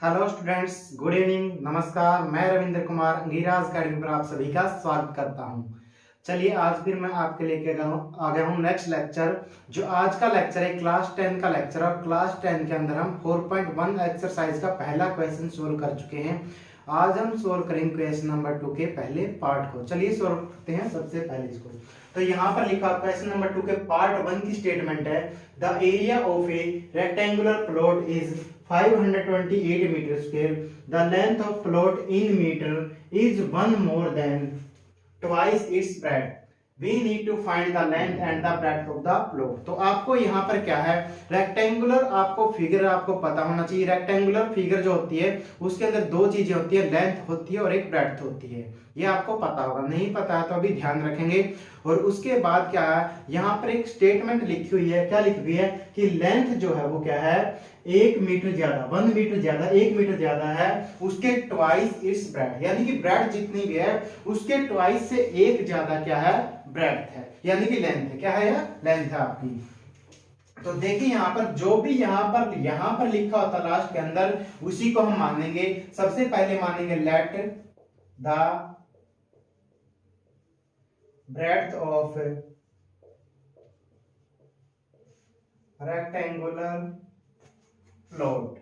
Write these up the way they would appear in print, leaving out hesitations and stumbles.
Hello students, good evening, नमस्कार। मैं Ravindra Kumar अंगीराज academy पर आप सभी का स्वागत करता हूं। चलिए आज फिर मैं आपके लेके आ गया हूं नेक्स्ट लेक्चर। जो आज का लेक्चर है क्लास 10 का लेक्चर, और क्लास 10 के अंदर हम 4.1 एक्सरसाइज का पहला क्वेश्चन सोल्व कर चुके हैं। आज हम सोल्व करेंगे क्वेश्चन नंबर 2 के पहले पार्ट को। चलिए सोल्व करते हैं सबसे पहले इसको। तो यहाँ पर लिखा क्वेश्चन नंबर 2 के पार्ट 1 की स्टेटमेंट है, the area of A rectangular plot is 528 meter square. The length of plot in meter is one more than twice its breadth. We need to find the length and the breadth of the plot. तो आपको यहाँ पर क्या है, rectangular आपको figure आपको पता होना चाहिए। रेक्टेंगुलर फिगर जो होती है उसके अंदर दो चीजें होती है, लेंथ होती है और एक ब्रेड्थ होती है। ये आपको पता होगा, नहीं पता है तो अभी ध्यान रखेंगे। और उसके बाद क्या है, यहाँ पर एक स्टेटमेंट लिखी हुई है। क्या लिखी हुई है कि लेंथ जो है वो क्या है, 1 मीटर ज्यादा, 1 मीटर ज्यादा, 1 मीटर ज्यादा है उसके ट्वाइस इट्स ब्रेड, यानी कि ब्रेड जितनी भी है उसके ट्वाइस से एक ज्यादा क्या है, ब्रेड्थ है, यानी कि लेंथ है। क्या है, यह लेंथ है आपकी। तो देखिए यहाँ पर जो भी यहाँ पर लिखा होता लास्ट के अंदर उसी को हम मानेंगे। सबसे पहले मानेंगे let the breadth of rectangular plot।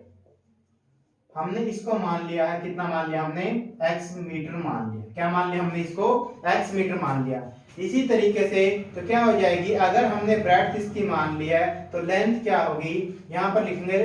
हमने इसको मान लिया है, कितना मान लिया हमने, x मीटर मान लिया। क्या मान लिया हमने, इसको x मीटर मान लिया। इसी तरीके से तो क्या हो जाएगी, अगर हमने ब्रेड्थ इसकी मान लिया है तो लेंथ क्या होगी, यहाँ पर लिखेंगे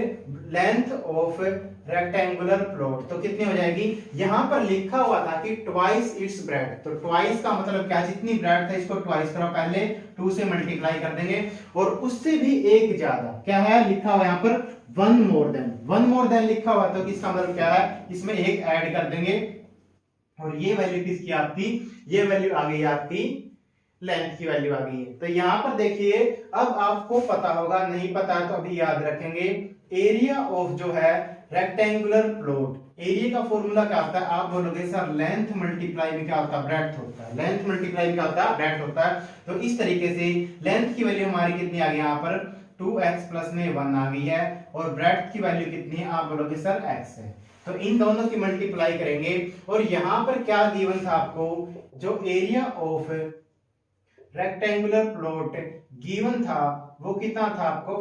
लेंथ ऑफ रेक्टेंगुलर प्लॉट। तो कितनी हो जाएगी, यहाँ पर लिखा हुआ था कि ट्वाइस इट्स ब्रेड, तो ट्वाइस का मतलब क्या, जितनी ब्रेड है इसको ट्वाइस करो, पहले 2 से मल्टीप्लाई कर देंगे और उससे भी एक ज्यादा। क्या है लिखा हुआ यहाँ पर, वन मोर देन लिखा हुआ, तो इसका मतलब क्या है, इसमें एक ऐड कर देंगे और ये वैल्यू किसकी, आपकी ये वैल्यू आ गई आपकी लेंथ की वैल्यू आ गई है। तो यहाँ पर देखिए, अब आपको पता होगा, नहीं पता है तो अभी याद रखेंगे। एरिया ऑफ जो है रेक्टेंगुलर प्लॉट, एरिया का फॉर्मूला क्या होता है, आप बोलोगे सर लेंथ मल्टीप्लाई में क्या होता है, ब्रेड्थ होता है। लेंथ मल्टीप्लाई में क्या होता है, ब्रेड्थ होता है। तो इस तरीके से लेंथ की वैल्यू हमारी कितनी आ गई, यहाँ पर 2x प्लस में 1 आ गई है, और ब्रेड्थ की वैल्यू कितनी है, आप बोलोगे सर x है। तो इन दोनों की मल्टीप्लाई करेंगे और यहाँ पर क्या गिवन था आपको, जो area of rectangular plot given था वो कितना था आपको,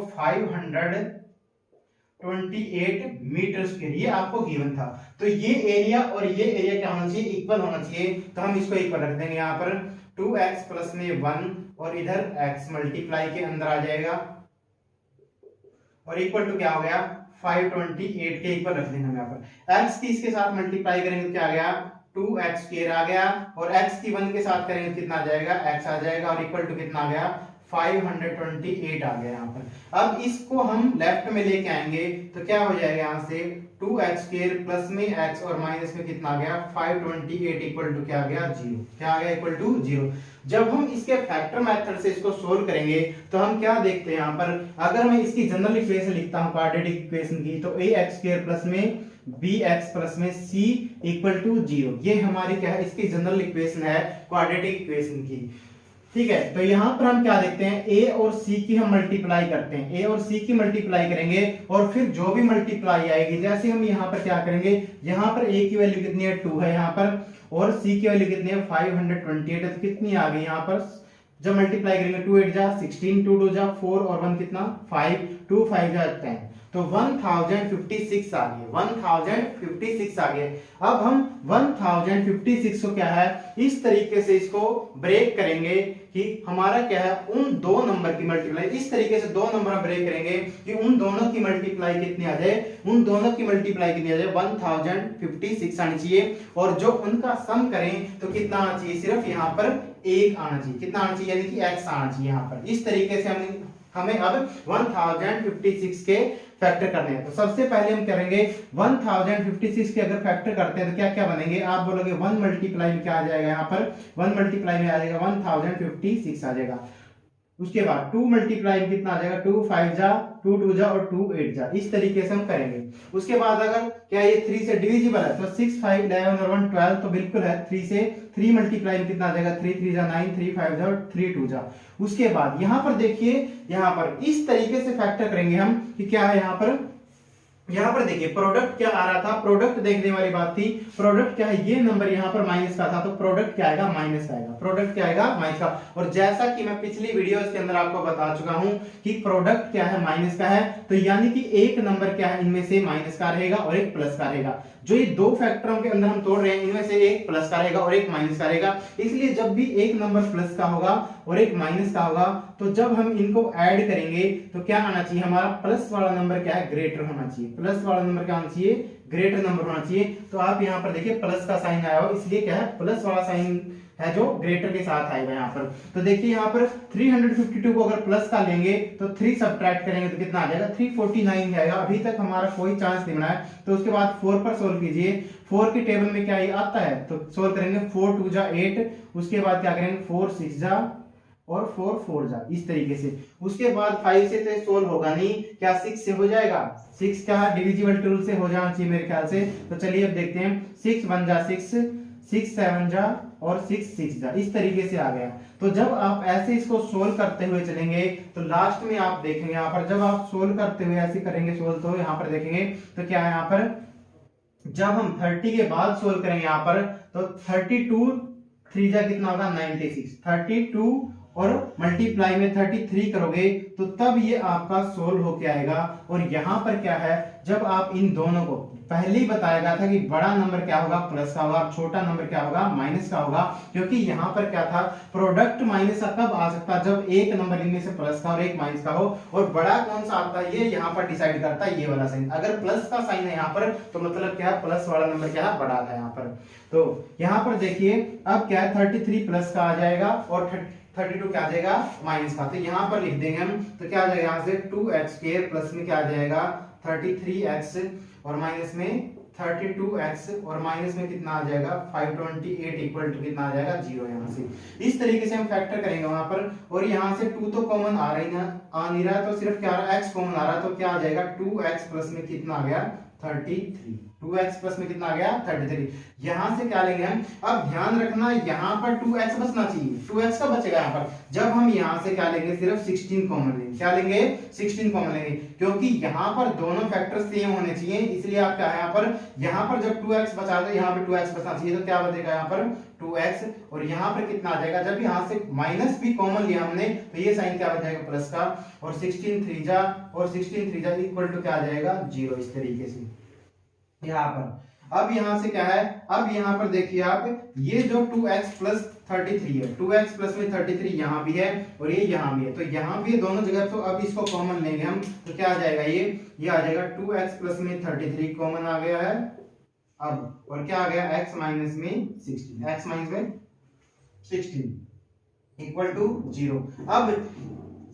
528 मीटर स्क्वायर, ये आपको गिवन था। तो ये एरिया और ये एरिया क्या होना चाहिए, इक्वल होना चाहिए। तो हम इसको इक्वल रख देंगे, यहाँ पर 2x प्लस में 1 और इधर x मल्टीप्लाई के अंदर आ जाएगा और इक्वल टू क्या हो गया, 528 के इक्वल रख देंगे हम यहाँ पर। x की इसके साथ मल्टीप्लाई करेंगे तो क्या आ गया, 2x स्क्वायर आ गया, और x की 1 के साथ करेंगे तो कितना आ जाएगा, x आ जाएगा, और इक्वल टू कितना आ गया, 528 आ गया यहाँ पर। अब इसको हम लेफ्ट में लेके आएंगे तो क्या हो जाएगा, यहाँ से 2x स्क्वायर प्लस में x और माइनस में कितना आ गया, 528 इक्वल टू क्या आ गया, 0। क्या आ गया, इक्वल टू 0। जब हम इसके फैक्टर मेथड से इसको सोल्व करेंगे तो हम क्या देखते हैं, यहाँ पर अगर मैं इसकी जनरल इक्वेशन लिखता हूँ क्वाड्रेटिक इक्वेशन की, तो ax स्क्वायर प्लस में bx प्लस में c इक्वल टू 0, ये हमारी क्या है, इसकी जनरल इक्वेशन है क्वाड्रेटिक इक्वेशन की। ठीक है, तो यहाँ पर हम क्या देखते हैं, a और c की हम मल्टीप्लाई करते हैं, a और c की मल्टीप्लाई करेंगे और फिर जो भी मल्टीप्लाई आएगी, जैसे हम यहाँ पर क्या करेंगे, यहाँ पर a की वैल्यू कितनी है, 2 है यहाँ पर, और c की वैल्यू कितनी है, 528 है। तो कितनी आ गई यहाँ पर, जब मल्टीप्लाई करेंगे 2 8 जा 16, 2 2 जा 4 और 1 कितना 5, 2 5 जा 10, तो 1056 आ गई, 1056 आ गए। अब हम 1056 को क्या है, इस तरीके से इसको ब्रेक करेंगे कि हमारा क्या है, उन दो नंबर की मल्टीप्लाई, इस तरीके से दो नंबर ब्रेक करेंगे कि उन दोनों की मल्टीप्लाई कितनी आ जाए, उन दोनों की मल्टीप्लाई कितनी आ जाए, 1056 आनी चाहिए, और जो उनका सम करें तो कितना आना चाहिए, सिर्फ यहाँ पर 1 आना चाहिए। कितना आना चाहिए, यानी कि x आना चाहिए यहाँ पर। इस तरीके से हमें अब 1056 के फैक्टर करने हैं। तो सबसे पहले हम करेंगे 1056 के अगर फैक्टर करते हैं तो क्या क्या बनेंगे, आप बोलोगे 1 मल्टीप्लाई में क्या आ जाएगा, यहाँ पर 1 मल्टीप्लाई में आ जाएगा 1056 आ जाएगा। उसके बाद 2 मल्टीप्लाई में कितना आ जाएगा, 2 5 जा 2 2 जा और 2 8 जा, इस तरीके से हम करेंगे। उसके बाद अगर क्या ये 3 से डिविजिबल है तो 6 5 11 और 1 12, तो बिल्कुल है। 3 से 3 मल्टीप्लाई में कितना आ जाएगा, 3 3 जा 9, 3 5 जा और 3 2 जा। उसके बाद यहाँ पर देखिए, यहाँ पर इस तरीके से फैक्टर करेंगे हम कि क्या है, यहाँ पर यहाँ पर देखिए प्रोडक्ट क्या आ रहा था, प्रोडक्ट देखने वाली बात थी। प्रोडक्ट क्या है, ये नंबर यहाँ पर माइनस का था, तो प्रोडक्ट क्या आएगा, माइनस का आएगा। प्रोडक्ट क्या आएगा, माइनस का। और जैसा कि मैं पिछली वीडियोस के अंदर आपको बता चुका हूं कि प्रोडक्ट क्या है, माइनस का है, तो यानी कि एक नंबर क्या है, इनमें से माइनस का रहेगा और एक प्लस का रहेगा। जो ये दो फैक्टरों के अंदर हम तोड़ रहे हैं, इनमें से एक प्लस का रहेगा और एक माइनस का रहेगा। इसलिए जब भी एक नंबर प्लस का होगा और एक माइनस का होगा, तो जब हम इनको ऐड करेंगे तो क्या आना चाहिए, हमारा प्लस वाला नंबर क्या है, ग्रेटर होना चाहिए। प्लस वाला नंबर क्या होना चाहिए, ग्रेटर नंबर होना चाहिए। तो आप यहाँ पर देखिए प्लस का साइन आया हो, इसलिए क्या है, प्लस वाला साइन है जो ग्रेटर के साथ आएगा यहाँ पर। तो देखिए यहाँ पर 352 को अगर प्लस का लेंगे तो 3 सब्ट्रैक्ट करेंगे तो कितना आ जाएगा, 349 आएगा। अभी तक हमारा कोई चांस नहीं बना है। तो उसके बाद 4 पर सोल्व कीजिए। 4 के टेबल में क्या ये आता है, तो सोल्व करेंगे 4 2 जा 8, उसके बाद क्या करेंगे 4 6 जा और 4 4 जा, इस तरीके से। उसके बाद 5 से तो सोल्व होगा नहीं, क्या 6 से हो जाएगा, 6 क्या डिविजिबल टूल से हो जाना चाहिए मेरे ख्याल से। तो चलिए अब देखते हैं, 6 1 जा 6, 6 7 जा और 6 6 जा, इस तरीके से आ गया। तो जब आप ऐसे इसको सोल्व करते हुए चलेंगे तो लास्ट में आप देखेंगे यहाँ पर, जब आप सोल्व करते हुए ऐसे करेंगे सोल्व, तो यहाँ पर देखेंगे तो क्या है, यहाँ पर जब हम 30 के बाद सोल्व करेंगे यहाँ पर, तो 32 3 जा कितना होगा 96, 32 और मल्टीप्लाई में 33 करोगे तो तब ये आपका सोल्व होके आएगा। और यहाँ पर क्या है, जब आप इन दोनों को, पहले ही बताया गया था कि बड़ा नंबर क्या होगा, प्लस का होगा, छोटा नंबर क्या होगा, माइनस का होगा। क्योंकि यहाँ पर क्या था, प्रोडक्ट माइनस का कब आ सकता है, जब एक नंबर इनमें से प्लस का और एक माइनस का हो। और बड़ा कौन सा आता है, ये यहाँ पर डिसाइड करता है ये वाला साइन। अगर प्लस का साइन है यहाँ पर, तो मतलब क्या है, प्लस वाला नंबर क्या है, बड़ा था यहाँ पर। तो यहाँ पर देखिए अब क्या है, 33 प्लस का आ जाएगा और 32 क्या आ जाएगा, माइनस का। तो यहाँ पर लिख देंगे हम, तो क्या आ जाएगा यहाँ से 2x² प्लस में क्या आ जाएगा 33x और माइनस में 32x और माइनस में कितना आ जाएगा 528 इक्वल टू कितना आ जाएगा 0। यहाँ से इस तरीके से हम फैक्टर करेंगे वहां पर। और यहाँ से 2 तो कॉमन आ नहीं रहा, तो सिर्फ क्या आ रहा है, x कॉमन आ रहा है। तो क्या आ जाएगा 2x प्लस में कितना आ गया 33, 2x प्लस में कितना आ गया 33। यहां से क्या लेंगे हम, अब ध्यान रखना यहाँ पर 2x बचना चाहिए, 2x का बचेगा यहाँ पर। जब हम यहाँ से क्या लेंगे, सिर्फ 16 कॉमन लेंगे। क्या लेंगे, 16 कॉमन लेंगे, क्योंकि यहाँ पर दोनों फैक्टर सेम होने चाहिए। इसलिए आप क्या है, यहाँ पर जब 2x बचा दो, यहाँ पर 2x बचना चाहिए, तो क्या बचेगा यहाँ पर 2x। और यहाँ पर कितना आ जाएगा, जब यहाँ से माइनस भी कॉमन लिया हमने, तो ये साइन क्या हो जाएगा, प्लस का। और 16 3 जा और 16 3 जा इक्वल टू क्या आ जाएगा 0, इस तरीके से यहाँ पर। अब यहाँ से क्या है, अब यहाँ पर देखिए आप, ये जो 2x प्लस 33 है, 2x प्लस में 33 यहाँ भी है और ये यहाँ भी है, तो यहाँ भी है दोनों जगह। तो अब इसको कॉमन लेंगे हम, तो क्या आ जाएगा, ये आ जाएगा 2x प्लस में 33 कॉमन आ गया है अब। और क्या आ गया, x माइनस में 16, x माइनस में 16 इक्वल टू 0। अब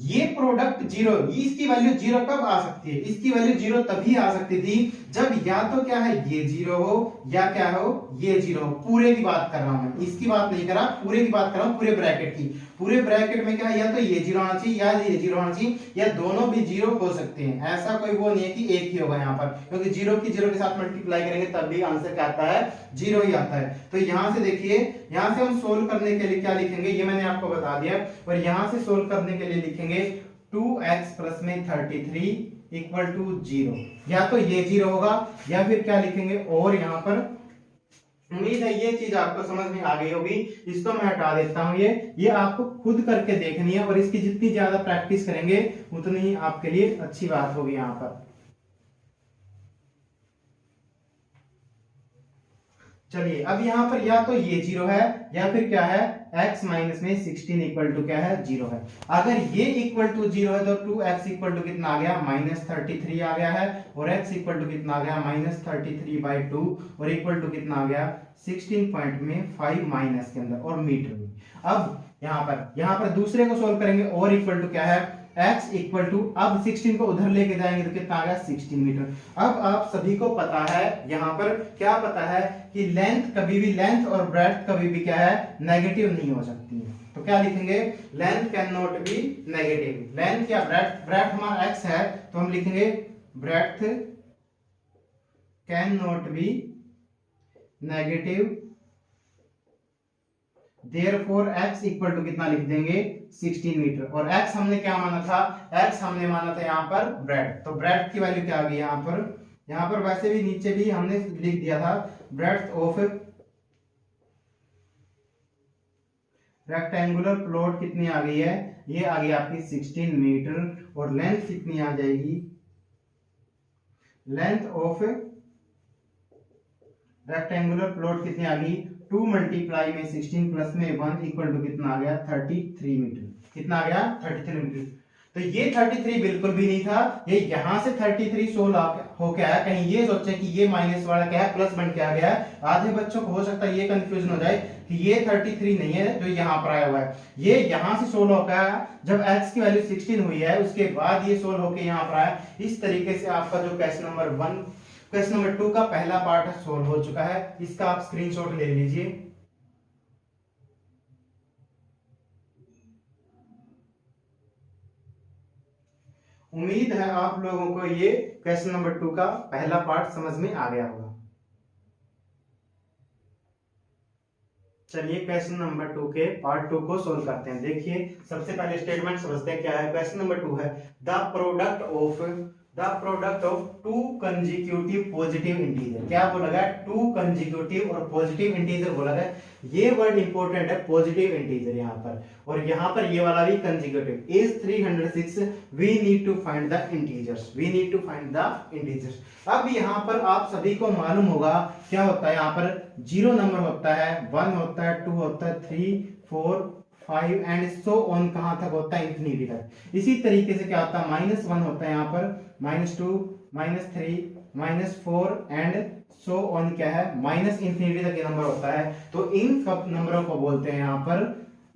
ये प्रोडक्ट 0, इसकी वैल्यू 0 कब आ सकती है, इसकी वैल्यू 0 तभी आ सकती थी जब या तो क्या है ये 0 हो या क्या हो ये 0 हो। पूरे की बात कर रहा हूं मैं, इसकी बात नहीं कर रहा, पूरे की बात कर रहा हूं, पूरे ब्रैकेट की। पूरे ब्रैकेट में क्या है, या तो ये 0 आना चाहिए या ये 0 आना चाहिए, या दोनों भी 0 हो सकते हैं। ऐसा कोई वो नहीं है कि एक ही होगा यहाँ पर, क्योंकि 0 की 0 के साथ मल्टीप्लाई करेंगे तब भी आंसर क्या आता है, 0 ही आता है। तो यहाँ से देखिए, यहाँ से हम सोल्व करने के लिए क्या लिखेंगे, ये मैंने आपको बता दिया। और यहाँ से सोल्व करने के लिए लिखेंगे 2x प्लस में 33 इक्वल टू 0। या तो ये 0 होगा या फिर क्या लिखेंगे, और यहाँ पर उम्मीद है ये चीज आपको समझ में आ गई होगी। इसको मैं हटा देता हूं, ये आपको खुद करके देखनी है, और इसकी जितनी ज्यादा प्रैक्टिस करेंगे उतनी ही आपके लिए अच्छी बात होगी यहाँ पर। चलिए अब यहाँ पर या तो ये 0 है या फिर क्या है, x माइनस में 16 इक्वल टू क्या है 0 है। अगर ये इक्वल टू 0 है तो 2x इक्वल टू कितना आ गया -33 आ गया है, और x इक्वल टू कितना आ गया -33/2, और इक्वल टू कितना आ गया 16 पॉइंट में 5 माइनस के अंदर और मीटर में। अब यहाँ पर दूसरे को सोल्व करेंगे, और इक्वल टू क्या है x इक्वल टू, अब 16 को उधर लेके जाएंगे तो कितना आ गया 16 मीटर। अब आप सभी को पता है, यहाँ पर क्या पता है कि लेंथ कभी भी, लेंथ और ब्रेड्थ कभी भी क्या है, नेगेटिव नहीं हो सकती है। तो क्या लिखेंगे, length can not be negative. Length या ब्रेड्थ, ब्रेड्थ हमारा x है तो हम लिखेंगे breadth can not be negative, Therefore x equal to कितना लिख देंगे 16 मीटर। और x हमने क्या माना था, x हमने माना था यहाँ पर ब्रेड, तो ब्रेड की वैल्यू क्या आ गई यहाँ पर यहाँ पर वैसे भी नीचे भी हमने लिख दिया था ब्रेड्थ ऑफ रेक्टेंगुलर प्लॉट कितनी आ गई है, ये आ गई आपकी 16 मीटर और लेंथ कितनी आ जाएगी, लेंथ ऑफ रेक्टेंगुलर प्लॉट कितनी आ गई 2 मल्टीप्लाई में 16 प्लस में 1 इक्वल टू कितना आ गया 33 मीटर, कितना आ गया 33 मीटर। तो ये 33 बिल्कुल भी नहीं था, ये यहां से 33 16 होके आया, कहीं ये सोचे कि ये माइनस वाला क्या है प्लस बन के आ गया है। आधे बच्चों को हो सकता है ये कंफ्यूजन हो जाए कि ये 33 नहीं है जो यहाँ पर आया हुआ है, ये यहां से 16 होकर आया, जब x की वैल्यू 16 हुई है उसके बाद ये 16 होकर यहाँ पर आया। इस तरीके से आपका जो क्वेश्चन नंबर 1 क्वेश्चन नंबर 2 का पहला पार्ट सोल्व हो चुका है, इसका आप स्क्रीनशॉट ले लीजिए। उम्मीद है आप लोगों को ये क्वेश्चन नंबर 2 का पहला पार्ट समझ में आ गया होगा। चलिए क्वेश्चन नंबर 2 के पार्ट 2 को सोल्व करते हैं। देखिए सबसे पहले स्टेटमेंट समझते हैं क्या है। क्वेश्चन नंबर 2 है the product of two consecutive positive integer. क्या बोला गया, टू कंजिक्यूटिव और पॉजिटिव इंटीजर बोला गया। ये वर्ड इंपॉर्टेंट है पॉजिटिव इंटीजर यहाँ पर, और यहाँ पर ये वाला भी consecutive is 306। We need to find the integers, we need to find the integers. अब यहाँ पर आप सभी को मालूम होगा क्या होता है, यहाँ पर 0 नंबर होता है, 1 होता है, 2 होता है, 3 4 5 एंड सो ऑन कहां तक होता है, इंफिनिटी तक। इसी तरीके से क्या होता है, -1 होता है यहाँ पर, -2 -3 -4 एंड सो ऑन क्या है, माइनस इंफिनिटी तक ये नंबर होता है। तो इन सब नंबरों को बोलते हैं यहाँ पर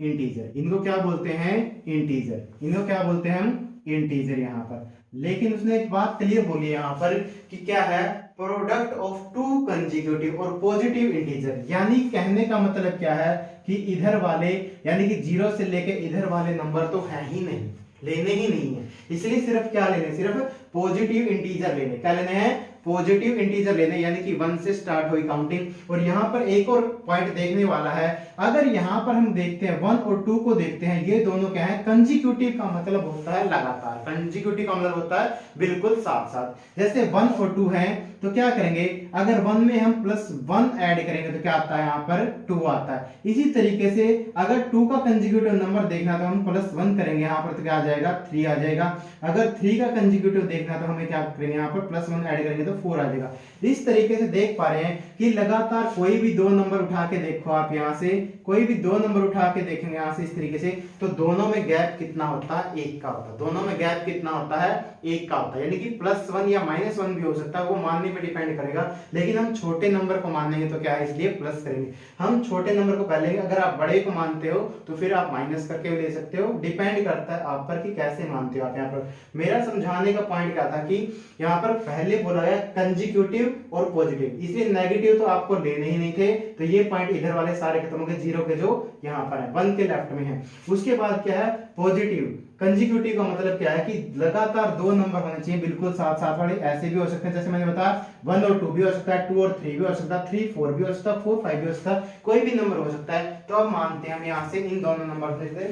इंटीजर। इनको क्या बोलते हैं, इंटीजर। इनको क्या बोलते हैं हम, इंटीजर यहाँ पर। लेकिन उसने एक बात क्लियर बोली यहाँ पर कि क्या है, प्रोडक्ट ऑफ टू कंजिक्यूटिव और पॉजिटिव इंटीजर। यानी कहने का मतलब क्या है कि इधर वाले यानी कि 0 से लेके इधर वाले नंबर तो है ही नहीं, लेने ही नहीं है, इसलिए सिर्फ क्या लेने, सिर्फ पॉजिटिव इंटीजर लेने। क्या लेने हैं, पॉजिटिव इंटीजर लेने, यानी कि 1 से स्टार्ट हुई काउंटिंग। और यहाँ पर एक और पॉइंट देखने वाला है, अगर यहाँ पर हम देखते हैं 1 और 2 को देखते हैं, ये दोनों क्या है, कंजिक्यूटिव का मतलब होता है लगातार, कंजिक्यूटिव का मतलब होता है बिल्कुल साथ साथ। जैसे 1 और 2 हैं तो क्या करेंगे, अगर 1 में हम +1 ऐड करेंगे तो क्या आता है, यहाँ पर 2 आता है। इसी तरीके से अगर 2 का कंजिक्यूटिव नंबर देखना तो हम +1 करेंगे, यहाँ पर तो क्या आ जाएगा, 3 आ जाएगा। अगर 3 का कंजिक्यूटिव देखना तो हमें क्या करेंगे, यहाँ पर +1 ऐड करेंगे तो 4 आ जाएगा। इस तरीके से देख पा रहे हैं कि लगातार कोई भी 2 नंबर उठा के देखो आप, यहाँ से कोई भी 2 नंबर उठा के देखेंगे यहाँ से इस तरीके से, तो दोनों में गैप कितना होता है, 1 का होता है। दोनों में गैप कितना होता है, 1 का होता है। यानी कि +1 या -1 भी हो सकता है, वो मानने पे डिपेंड करेगा। लेकिन हम छोटे नंबर को मानेंगे तो क्या है, इसलिए प्लस करेंगे। हम छोटे नंबर को पहले, अगर आप बड़े को मानते हो तो फिर आप माइनस करके भी ले सकते हो, डिपेंड करता है आप पर कि कैसे मानते हो आप। यहाँ पर मेरा समझाने का पॉइंट क्या था कि यहाँ पर पहले बोला गया कंजिक्यूटिव और पॉजिटिव, इसलिए नेगेटिव तो आपको लेने ही नहीं थे, तो ये पॉइंट इधर वाले सारे खत्म हो गए, 0 के जो यहाँ पर है, 1 के लेफ्ट में है। उसके बाद क्या है, पॉजिटिव। कंजिक्यूटिव का मतलब क्या है कि लगातार 2 नंबर होने चाहिए बिल्कुल साथ साथ वाले। ऐसे भी हो सकते हैं जैसे मैंने बताया 1 और 2 भी हो सकता है, 2 और 3 भी हो सकता है, 3 4 भी हो सकता है, 4 5 भी हो सकता है, कोई भी नंबर हो सकता है। तो अब मानते हैं हम यहां से इन दोनों नंबर से,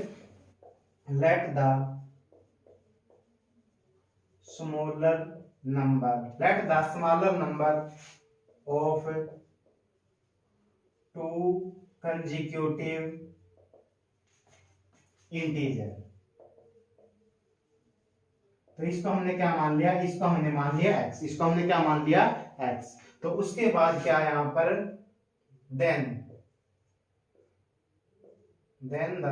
let the smaller number of 2 consecutive integer. तो इसको हमने क्या मान लिया, इसको हमने मान लिया x, इसको हमने क्या मान लिया x। तो उसके बाद क्या है यहां पर, देन द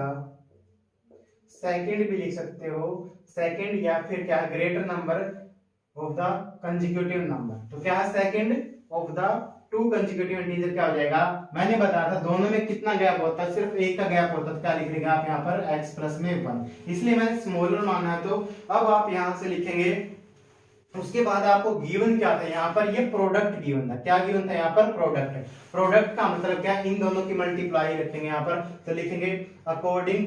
सेकंड भी लिख सकते हो, सेकंड या फिर क्या greater number of the consecutive number. तो क्या है, second of the 2 consecutive integer क्या हो जाएगा, मैंने बताया था दोनों में कितना गैप होता है, सिर्फ 1 का गैप होता है। क्या लिख लेंगे आप यहाँ पर, x + में 1, इसलिए मैंने स्मॉलर माना है। तो अब आप यहां से लिखेंगे, उसके बाद आपको गिवन क्या था यहाँ पर, ये प्रोडक्ट गिवन था। क्या गिवन था यहाँ पर, प्रोडक्ट। प्रोडक्ट का मतलब क्या, इन दोनों की मल्टीप्लाई रखेंगे यहाँ पर, तो लिखेंगे according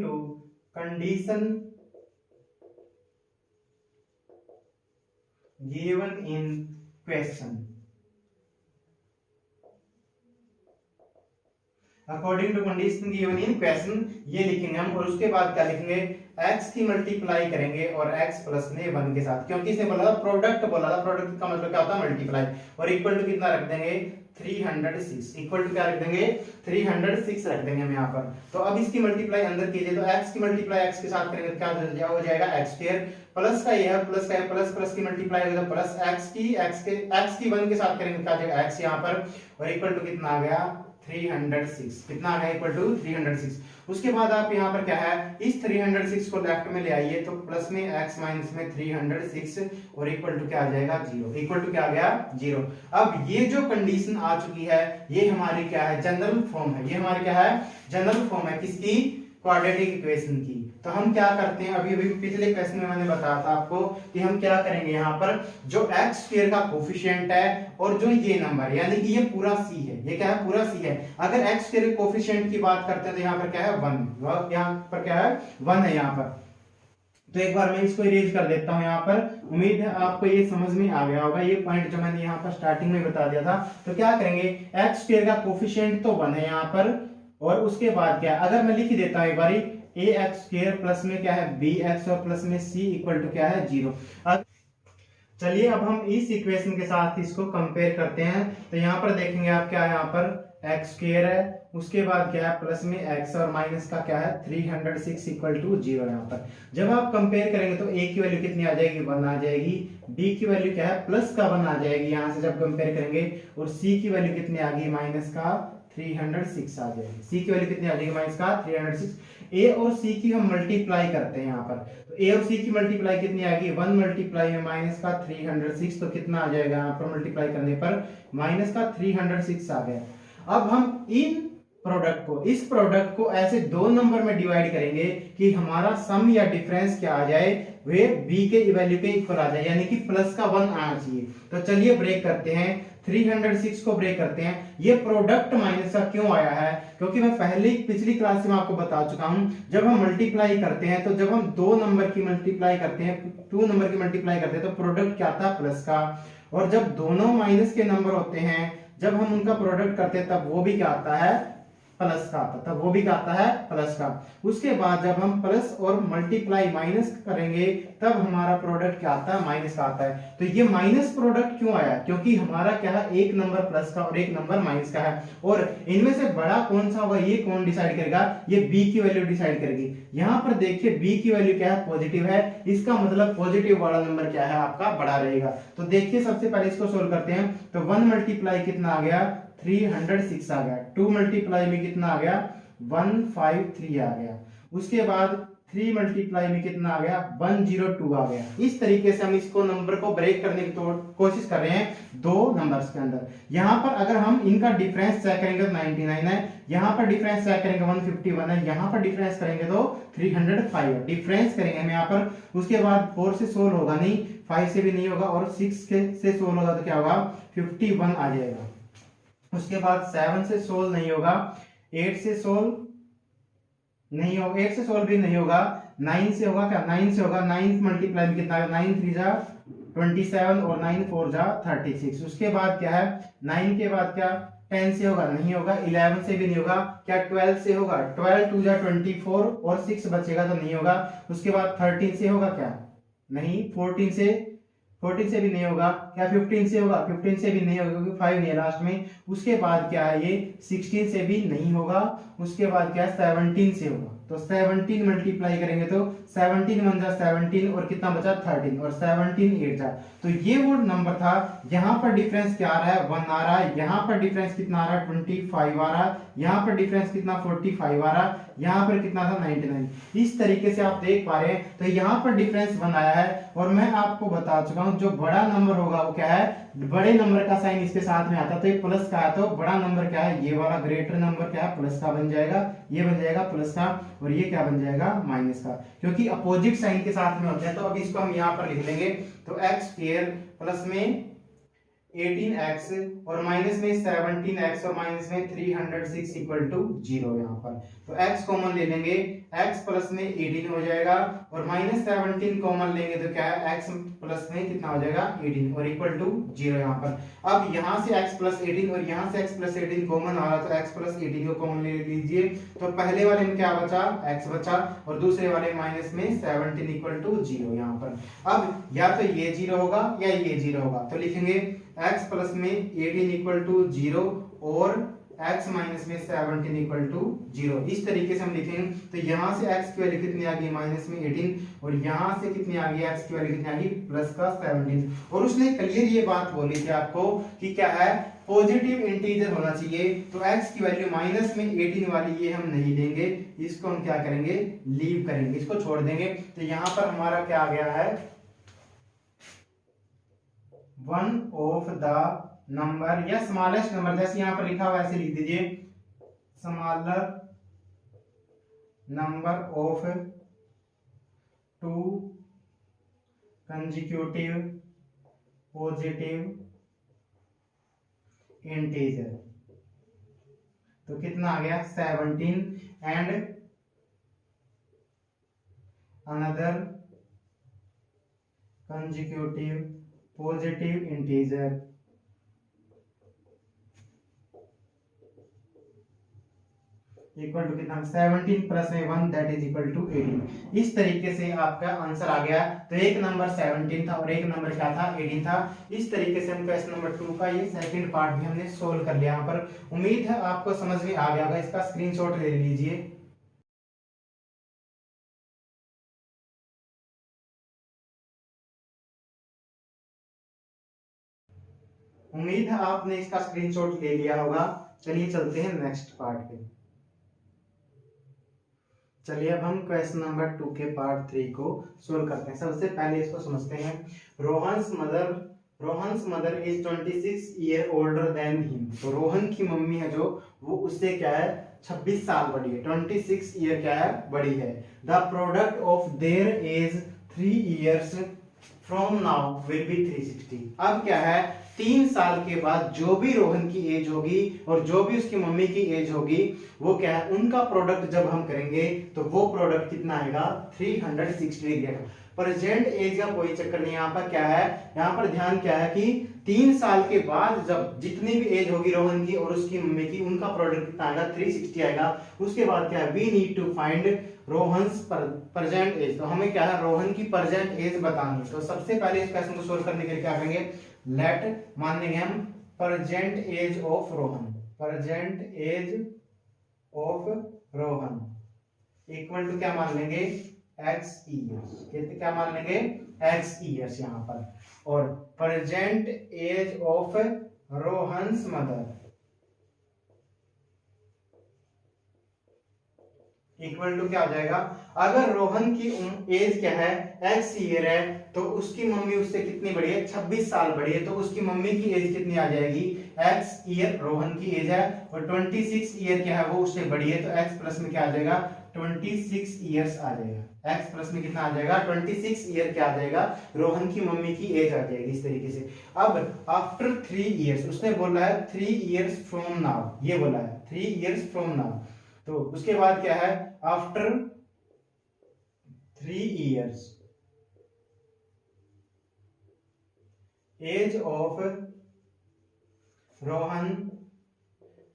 to condition given in question। According to condition given in question ये लिखेंगे हम, और उसके बाद क्या लिखेंगे, x की मल्टीप्लाई करेंगे और x प्लस में 1 के साथ, क्योंकि इसने बोला था प्रोडक्ट, बोला था प्रोडक्ट का मतलब क्या होता है मल्टीप्लाई, और इक्वल टू कितना रख देंगे 306, इक्वल टू क्या रख देंगे 306 रख देंगे हम यहाँ पर। तो अब इसकी मल्टीप्लाई अंदर कीजिए, तो x की मल्टीप्लाई x के साथ करेंगे तो क्या हो जाएगा x स्क्वायर, प्लस का ये है प्लस का है, प्लस प्लस की मल्टीप्लाई होगी तो प्लस x की 1 के साथ करेंगे तो क्या आ जाएगा x यहाँ पर, और इक्वल टू कितना आ गया 306, कितना आ गया इक्वल टू 306। उसके बाद आप यहाँ पर क्या है, इस 306 को लेफ्ट में ले आइए तो प्लस में x माइनस में 306 और इक्वल टू क्या आ जाएगा 0, इक्वल टू क्या आ गया 0। अब ये जो कंडीशन आ चुकी है ये हमारी क्या है, जनरल फॉर्म है, ये हमारी क्या है, जनरल फॉर्म है किसकी, क्वाड्रेटिक इक्वेशन की। तो हम क्या करते हैं, अभी पिछले क्वेश्चन में मैंने बताया था आपको कि हम क्या करेंगे, यहाँ पर जो x स्क्वायर का कोफिशिएंट है और जो ये नंबर यानी कि ये पूरा c है, ये क्या है पूरा c है, अगर x स्क्वायर के कोफिशिएंट की बात करते हैं तो यहाँ पर क्या है 1, यहाँ पर क्या है 1 है यहाँ पर। तो एक बार मैं इसको इरेज कर देता हूँ यहाँ पर, उम्मीद है आपको ये समझ में आ गया होगा, ये पॉइंट जो मैंने यहाँ पर स्टार्टिंग में बता दिया था। तो क्या करेंगे, x स्क्वायर का कोफिशिएंट तो 1 है यहाँ पर, और उसके बाद क्या, अगर मैं लिख देता हूं एक बारी ax स्क्वायर प्लस में क्या है bx और प्लस में c इक्वल टू क्या है 0। चलिए अब हम इस इक्वेशन के साथ इसको कंपेयर करते हैं। तो यहाँ पर देखेंगे आप क्या है, यहाँ पर x स्क्वायर है, उसके बाद क्या है प्लस में x और माइनस का क्या है 306 इक्वल टू 0। यहाँ पर जब आप कंपेयर करेंगे तो a की वैल्यू कितनी आ जाएगी 1 आ जाएगी, b की वैल्यू क्या है प्लस का 1 आ जाएगी यहाँ से जब कंपेयर करेंगे, और c की वैल्यू कितनी आ गई माइनस का 306 आ जाएगी, c की वैल्यू कितनी आ जाएगी माइनस का 306। a और c की हम मल्टीप्लाई करते हैं यहाँ पर, तो a और c की मल्टीप्लाई कितनी आएगी 1 मल्टीप्लाई में माइनस का 306, तो कितना आ जाएगा यहाँ पर मल्टीप्लाई करने पर माइनस का 306 आ गया। अब हम इन प्रोडक्ट को, इस प्रोडक्ट को ऐसे दो नंबर में डिवाइड करेंगे कि हमारा सम या डिफरेंस क्या आ जाए, वे b के वैल्यू के इक्वल आ जाए, यानी कि प्लस का 1 आना चाहिए। तो चलिए ब्रेक करते हैं, 306 को ब्रेक करते हैं। ये प्रोडक्ट माइनस का क्यों आया है, क्योंकि मैं पहले पिछली क्लास में आपको बता चुका हूं, जब हम मल्टीप्लाई करते हैं तो जब हम दो नंबर की मल्टीप्लाई करते हैं, 2 नंबर की मल्टीप्लाई करते हैं तो प्रोडक्ट क्या आता है प्लस का, और जब दोनों माइनस के नंबर होते हैं जब हम उनका प्रोडक्ट करते हैं तब वो भी क्या आता है प्लस का आता, तब वो भी क्या आता है प्लस का। उसके बाद जब हम प्लस और मल्टीप्लाई माइनस करेंगे तब हमारा प्रोडक्ट क्या आता है माइनस का आता है। तो ये माइनस प्रोडक्ट क्यों आया, क्योंकि हमारा क्या है एक नंबर प्लस का और एक नंबर माइनस का है, और इनमें से बड़ा कौन सा होगा ये कौन डिसाइड करेगा, ये b की वैल्यू डिसाइड करेगी। यहाँ पर देखिए b की वैल्यू क्या है पॉजिटिव है, इसका मतलब पॉजिटिव वाला नंबर क्या है आपका बड़ा रहेगा। तो देखिए सबसे पहले इसको सोल्व करते हैं, तो 1 मल्टीप्लाई कितना आ गया 306 आ गया, 2 मल्टीप्लाई में कितना आ गया 153 आ गया, उसके बाद 3 मल्टीप्लाई में कितना आ गया 102 आ गया। इस तरीके से हम इसको नंबर को ब्रेक करने की कोशिश कर रहे हैं दो नंबर्स के अंदर। यहाँ पर अगर हम इनका डिफरेंस चेक करेंगे तो 99 है, यहाँ पर डिफरेंस चेक करेंगे 151 है, यहाँ पर डिफरेंस करेंगे तो 305 है, डिफरेंस करेंगे हम यहाँ पर। उसके बाद 4 से सोल्व होगा नहीं, 5 से भी नहीं होगा, और 6 से सोल्व होगा तो क्या होगा 51 आ जाएगा। उसके बाद 7 से सोल्व नहीं होगा, 8 से सोल्व नहीं होगा, 8 से सोल्व भी नहीं होगा, 9 से होगा क्या 9 से होगा, 9 मल्टीप्लाई में कितना 9 3 जा 27 और 9 4 जा 36। उसके बाद क्या है 9 के बाद क्या 10 से होगा नहीं होगा, 11 से भी नहीं होगा, क्या 12 से होगा, 12 2 जा 24 और 6 बचेगा तो नहीं होगा। उसके बाद 13 से होगा क्या नहीं, 14 से भी नहीं होगा, क्या 15 से होगा, 15 से भी नहीं होगा क्योंकि 5 नहीं है लास्ट में। उसके बाद क्या है ये 16 से भी नहीं होगा, उसके बाद क्या है 17 से होगा। तो 17 मल्टीप्लाई करेंगे तो 17 1 जा 17 और कितना बचा 13 और 17 8 जा। तो ये वो नंबर था, यहाँ पर डिफरेंस क्या आ रहा है 1 आ रहा है, यहाँ पर डिफरेंस कितना आ रहा है 25 आ रहा है, यहाँ पर डिफरेंस कितना 45 आ रहा है, यहाँ पर कितना था 99। इस तरीके से आप देख पा रहे हैं। तो यहाँ पर डिफरेंस 1 आया है, और मैं आपको बता चुका हूँ जो बड़ा नंबर होगा वो क्या है बड़े नंबर का साइन इसके साथ में आता, तो ये प्लस का है, तो बड़ा नंबर क्या है ये वाला ग्रेटर नंबर क्या है प्लस का बन जाएगा, ये बन जाएगा प्लस का, और ये क्या बन जाएगा माइनस का, क्योंकि अपोजिट साइन के साथ में होते हैं। तो अब इसको हम यहाँ पर लिख लेंगे, तो x स्क्वायर प्लस में 18x और माइनस में 17x और माइनस में 306 इक्वल टू 0 यहाँ पर। तो x कॉमन ले लेंगे, x प्लस में 18 हो जाएगा और माइनस 17 कॉमन लेंगे तो क्या है x प्लस में कितना हो जाएगा 18 और इक्वल टू 0 यहाँ पर। अब यहाँ से x प्लस 18 और यहाँ से x प्लस 18 कॉमन आ रहा तो x प्लस 18 को कॉमन ले लीजिए तो पहले वाले में क्या बचा x बचा और दूसरे वाले माइनस में 17 इक्वल टू 0 यहाँ पर। अब या तो ये 0 होगा या ये 0 होगा तो लिखेंगे x प्लस में 18 इक्वल टू 0 और x माइनस में 17 इक्वल टू 0। इस तरीके से हम लिखेंगे तो यहाँ से x की वैल्यू कितनी आ गई माइनस में 18 और यहाँ से कितनी आ गई x की वैल्यू कितनी आ गई प्लस का 17। और उसने क्लियर ये बात बोली थी आपको कि क्या है पॉजिटिव इंटीजर होना चाहिए तो x की वैल्यू माइनस में 18 वाली ये हम नहीं देंगे, इसको हम क्या करेंगे लीव करेंगे, इसको छोड़ देंगे। तो यहाँ पर हमारा क्या आ गया है वन ऑफ द नंबर या स्मॉलेस्ट नंबर, जैसे यहां पर लिखा हुआ ऐसे लिख दीजिए smaller number of two consecutive positive integer. तो कितना आ गया 17 and another consecutive positive integer equal to कितना 17 प्लस में 1 दैट इज इक्वल टू 18। इस तरीके से आपका आंसर आ गया। तो एक नंबर 17 था और एक नंबर क्या था 18 था। इस तरीके से हम क्वेश्चन नंबर 2 का ये सेकंड पार्ट भी हमने सोल्व कर लिया। यहाँ पर उम्मीद है आपको समझ में आ गया होगा, इसका स्क्रीनशॉट ले लीजिए। उम्मीद है आपने इसका स्क्रीनशॉट ले लिया होगा। चलिए चलते हैं नेक्स्ट पार्ट पे। चलिए अब हम क्वेश्चन नंबर 2 के पार्ट 3 को सोल्व करते हैं। सबसे पहले इसको समझते हैं। Rohan's mother is 26 year older than him. तो रोहन की मम्मी है जो वो उससे क्या है 26 साल बड़ी है, 26 ईयर क्या है बड़ी है। The product of their age 3 years from now will be 360। अब क्या है 3 साल के बाद जो भी रोहन की एज होगी और जो भी उसकी मम्मी की एज होगी वो क्या है उनका प्रोडक्ट जब हम करेंगे तो वो प्रोडक्ट कितना आएगा 360 डिग्री आएगा। प्रेजेंट एज का कोई चक्कर नहीं। यहाँ पर क्या है, यहाँ पर ध्यान क्या है कि 3 साल के बाद जब जितनी भी एज होगी रोहन की और उसकी मम्मी की उनका प्रोडक्ट कितना आएगा 360 आएगा। उसके बाद क्या है we need to find Rohan's present age. तो हमें क्या है रोहन की प्रेजेंट एज बतानी। तो सबसे पहले इस क्वेश्चन को सोल्व करने के लिए क्या करेंगे लेट मान लेंगे हम present age of Rohan, present age of Rohan equal to क्या मान लेंगे x ईयर्स। क्या मान लेंगे x ईयर्स यहाँ पर। और present age of Rohan's mother equal to क्या हो जाएगा, अगर रोहन की एज क्या है x ईयर है तो उसकी मम्मी उससे कितनी बड़ी है 26 साल बड़ी है। तो उसकी मम्मी की एज कितनी आ जाएगी x ईयर रोहन की एज है और 26 ईयर क्या है वो उससे बड़ी है। तो x प्लस में क्या आ जाएगा 26 ईयर्स आ जाएगा। x प्लस में कितना आ जाएगा 26 ईयर क्या आ जाएगा रोहन की मम्मी की एज आ जाएगी इस तरीके से। अब आफ्टर 3 ईयर्स उसने बोला है 3 ईयर्स फ्रॉम नाउ, ये बोला है 3 ईयर्स फ्रॉम नाउ। तो उसके बाद क्या है after 3 years age of Rohan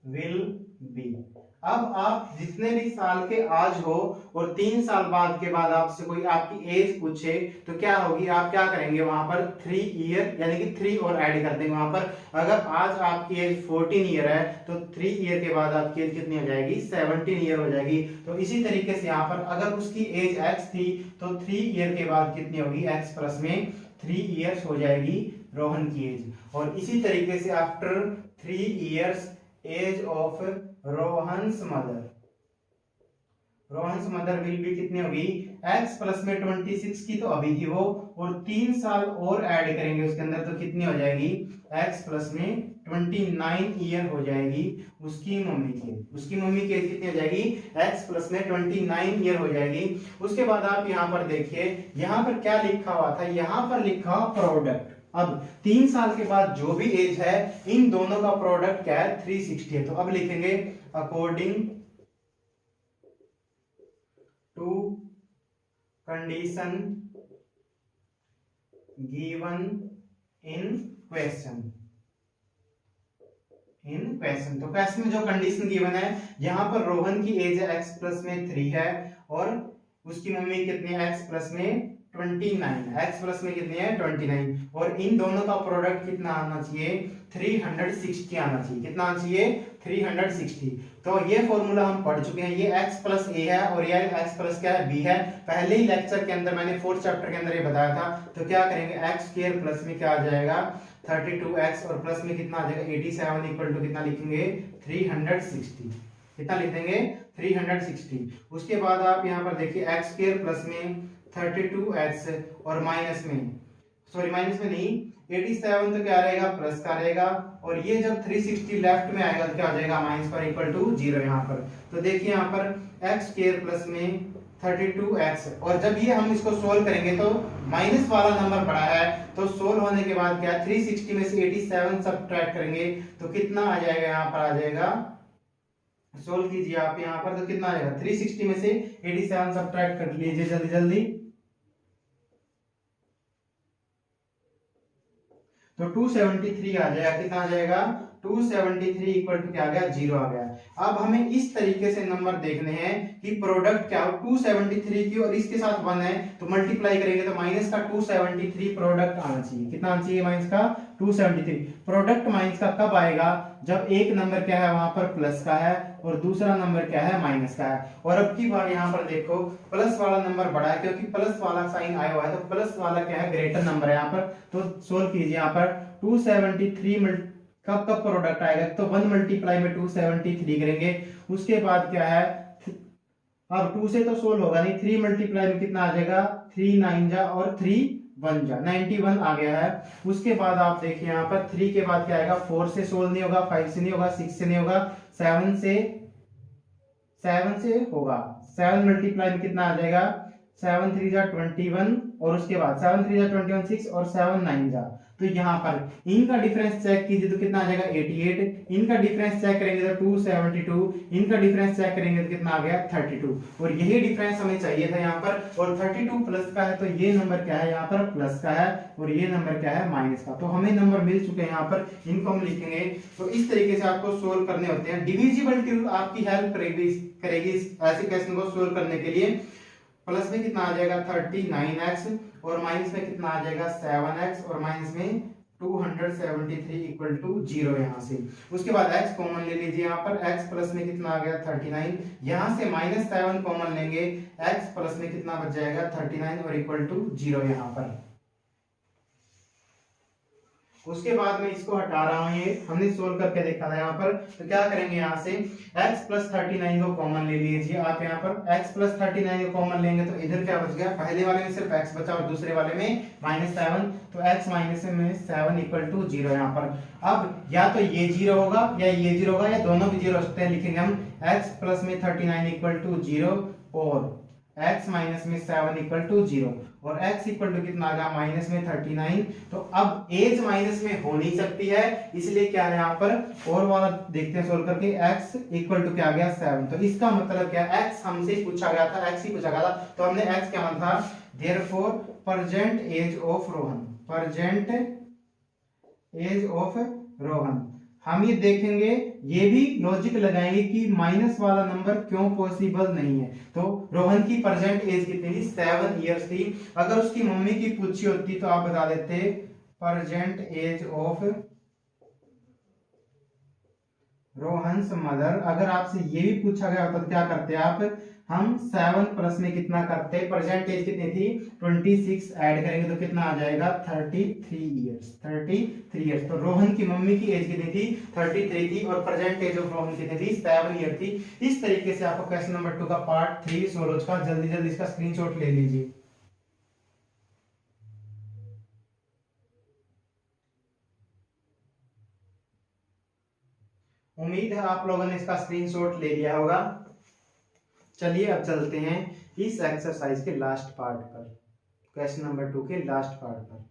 will be. अब आप जितने भी साल के आज हो और 3 साल बाद के बाद आपसे कोई आपकी एज पूछे तो क्या होगी, आप क्या करेंगे वहां पर 3 ईयर यानी कि 3 और ऐड कर देंगे वहां पर। अगर आज आपकी एज 14 ईयर है तो 3 ईयर के बाद आपकी एज कितनी हो जाएगी 17 ईयर हो जाएगी। तो इसी तरीके से यहाँ पर अगर उसकी एज x थी तो 3 ईयर के बाद कितनी होगी x प्लस में 3 ईयर्स हो जाएगी रोहन की एज। और इसी तरीके से after 3 years age of Rohan's mother will be कितनी होगी x प्लस में 26 की तो अभी थी वो और 3 साल और ऐड करेंगे उसके अंदर तो कितनी हो जाएगी x प्लस में 29 ईयर हो जाएगी उसकी मम्मी की। उसकी मम्मी की एज कितनी हो जाएगी x प्लस में 29 ईयर हो जाएगी। उसके बाद आप यहाँ पर देखिए यहाँ पर क्या लिखा हुआ था, यहाँ पर लिखा प्रोडक्ट। अब 3 साल के बाद जो भी एज है इन दोनों का प्रोडक्ट क्या है 360 है। तो अब लिखेंगे according to condition given in question. तो क्वेश्चन में जो कंडीशन गिवन है, यहां पर रोहन की एज x प्लस में 3 है और उसकी मम्मी कितनी है x प्लस में 29, x प्लस में कितनी है 29, और इन दोनों का प्रोडक्ट कितना आना चाहिए 360 आना चाहिए। कितना आना चाहिए 360। तो ये फॉर्मूला हम पढ़ चुके हैं, ये x प्लस a है और ये x प्लस क्या है b है। पहले ही लेक्चर के अंदर मैंने 4th चैप्टर के अंदर ये बताया था। तो क्या करेंगे x स्क्वायर प्लस में क्या आ जाएगा 32x और प्लस में कितना आ जाएगा 87 इक्वल टू कितना लिखेंगे 360। कितना लिख देंगे 360। उसके बाद आप यहाँ पर देखिए x स्क्वायर प्लस में 32x और माइनस में नहीं 87 तो क्या रहेगा प्लस का रहेगा, और ये जब 360 लेफ्ट में आएगा तो क्या आ जाएगा माइनस पर इक्वल टू 0 यहाँ पर। तो देखिए यहाँ पर x स्क्वायर प्लस में 32x, और जब ये हम इसको सोल्व करेंगे तो माइनस वाला नंबर बड़ा है, तो सोल्व होने के बाद क्या 360 में से 87 सब्ट्रैक्ट करेंगे तो कितना आ जाएगा, यहाँ पर आ जाएगा, सोल्व कीजिए आप यहाँ पर तो कितना आएगा 360 में से 87 सब्ट्रैक्ट कर लीजिए जल्दी जल्दी। तो 273 आ जाएगा। कितना आ जाएगा 273 इक्वल टू क्या आ गया 0 आ गया। अब हमें इस तरीके से नंबर देखने हैं कि प्रोडक्ट क्या हो 273 की और इसके साथ 1 है तो मल्टीप्लाई करेंगे तो माइनस का 273 प्रोडक्ट आना चाहिए। कितना आना चाहिए माइनस का 273। प्रोडक्ट माइनस का कब आएगा जब एक नंबर क्या है वहां पर प्लस का है और दूसरा नंबर क्या है माइनस का है। और अब की बार यहाँ पर देखो प्लस वाला नंबर बड़ा है क्योंकि प्लस वाला साइन आया हुआ है, तो प्लस वाला क्या है ग्रेटर नंबर है यहाँ पर। तो सोल्व कीजिए यहाँ पर 273 कब प्रोडक्ट आएगा, तो 1 मल्टीप्लाई में 273 करेंगे। उसके बाद क्या है, अब 2 से तो सोल्व होगा नहीं, 3 मल्टीप्लाई में कितना आ जाएगा 3 9 जा और 3 1 जा 91 आ गया है। उसके बाद आप देखिए यहाँ पर 3 के बाद क्या आएगा, 4 से सोल्व नहीं होगा, 5 से नहीं होगा, 6 से नहीं होगा, 7 से होगा। 7 मल्टीप्लाई में कितना आ जाएगा 7 3 जा 21 और उसके बाद 7 3 जा 21 6 और 7 9 जा। तो यहाँ पर इनका डिफरेंस चेक कीजिए तो कितना आ जाएगा 88। इनका डिफरेंस चेक करेंगे तो 272। इनका डिफरेंस चेक करेंगे तो कितना आ गया 32। और यही डिफरेंस हमें चाहिए था यहाँ पर, और 32 प्लस का है तो ये नंबर क्या है यहाँ पर प्लस का है और ये नंबर क्या है माइनस का। तो हमें नंबर मिल चुके हैं यहाँ पर, इनको हम लिखेंगे। तो इस तरीके से आपको सोल्व करने होते हैं। डिविजिबिलिटी आपकी हेल्प करेगी ऐसे क्वेश्चन को सोल्व करने के लिए। प्लस में कितना आ जाएगा 39x और माइनस में कितना आ जाएगा 7x और माइनस में 273 इक्वल टू 0 यहाँ से। उसके बाद x कॉमन ले लीजिए यहाँ पर, x प्लस में कितना आ गया 39, यहाँ से -7 कॉमन लेंगे, x प्लस में कितना बच जाएगा 39 और इक्वल टू 0 यहाँ पर। उसके बाद में इसको हटा रहा हूं, ये हमने सोल्व करके देखा था यहाँ पर। तो क्या करेंगे यहाँ से x प्लस 39 को कॉमन ले लीजिए आप यहाँ पर। x प्लस 39 को कॉमन लेंगे तो इधर क्या बच गया, पहले वाले में सिर्फ x बचा और दूसरे वाले में -7, तो x माइनस में 7 इक्वल टू 0 यहाँ पर। अब या तो ये 0 होगा या ये 0 होगा या दोनों भी 0 हो सकते हैं। लिखेंगे हम x प्लस में 39 इक्वल टू 0 और x माइनस में 7 इक्वल टू 0 और x इक्वल टू कितना आ गया माइनस में 39। तो अब एज माइनस में हो नहीं सकती है, इसलिए क्या है यहाँ पर और वाला देखते हैं सोल्व करके, x इक्वल टू क्या आ गया 7। तो इसका मतलब क्या, x हमसे पूछा गया था, x ही पूछा गया था, तो हमने x क्या माना था, therefore present age of Rohan, present age of Rohan. हम ये देखेंगे, ये भी लॉजिक लगाएंगे कि माइनस वाला नंबर क्यों पॉसिबल नहीं है। तो रोहन की प्रेजेंट एज कितनी थी 7 इयर्स थी। अगर उसकी मम्मी की पूछी होती तो आप बता देते present age of Rohan's mother. अगर आपसे ये भी पूछा गया होता तो क्या करते आप, हम 7 प्लस में कितना करते, प्रेजेंट एज कितनी थी 26 ऐड करेंगे तो कितना आ जाएगा 33 इयर्स, 33 इयर्स। तो रोहन की मम्मी की एज कितनी थी 33 थी और प्रेजेंट एज ऑफ रोहन कितनी थी 7 ईयर थी। इस तरीके से आपको क्वेश्चन नंबर 2 का पार्ट 3 सोल्व का जल्दी जल्दी इसका स्क्रीनशॉट ले लीजिए। उम्मीद है आप लोगों ने इसका स्क्रीनशॉट ले लिया होगा। चलिए अब चलते हैं इस एक्सरसाइज के लास्ट पार्ट पर, क्वेश्चन नंबर 2 के लास्ट पार्ट पर।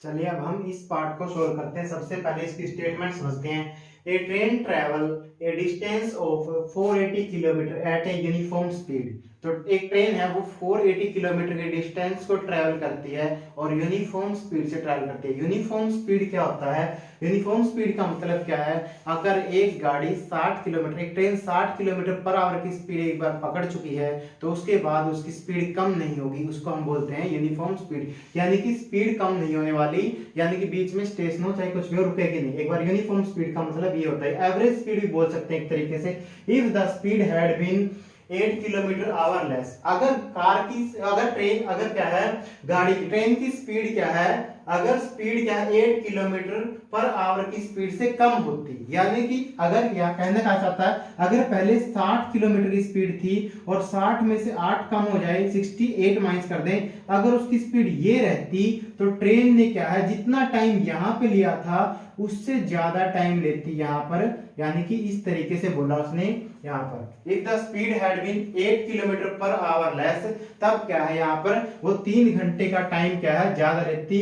चलिए अब हम इस पार्ट को सोल्व करते हैं। सबसे पहले इसकी स्टेटमेंट समझते हैं। A train travel a distance of 480 kilometre at a uniform speed. तो एक ट्रेन है वो 480 किलोमीटर के डिस्टेंस को ट्रेवल करती है और यूनिफॉर्म स्पीड से ट्रेवल करती है। यूनिफॉर्म स्पीड क्या होता है? यूनिफॉर्म स्पीड का मतलब क्या है? अगर एक गाड़ी 60 किलोमीटर, एक ट्रेन 60 किलोमीटर पर आवर की स्पीड एक बार पकड़ चुकी है तो उसके बाद उसकी स्पीड कम नहीं होगी, उसको हम बोलते हैं यूनिफॉर्म स्पीड। यानी कि स्पीड कम नहीं होने वाली, यानी कि बीच में स्टेशन हो चाहे कुछ भी हो, रुकेगी नहीं। एक बार यूनिफॉर्म स्पीड का मतलब ये होता है। एवरेज स्पीड भी बोल सकते हैं एक तरीके से। If the speed had been 8 kilometre hour less, अगर कार की, अगर ट्रेन, अगर क्या है, गाड़ी की, ट्रेन की स्पीड क्या है, अगर स्पीड क्या है 8 किलोमीटर पर आवर की स्पीड से कम होती, यानी कि अगर, या कहने का चाहता है, अगर पहले 60 किलोमीटर की स्पीड थी और 60 में से 8 कम हो जाए, 68 माइनस कर दें, अगर उसकी स्पीड ये रहती तो ट्रेन ने क्या है, जितना टाइम यहां पे लिया था उससे ज्यादा टाइम लेती यहां पर। यानी कि इस तरीके से बोला उसने यहाँ पर। If the speed had been 8 kilometre per hour less, तब क्या है यहाँ पर, वो 3 घंटे का टाइम क्या है ज्यादा लेती।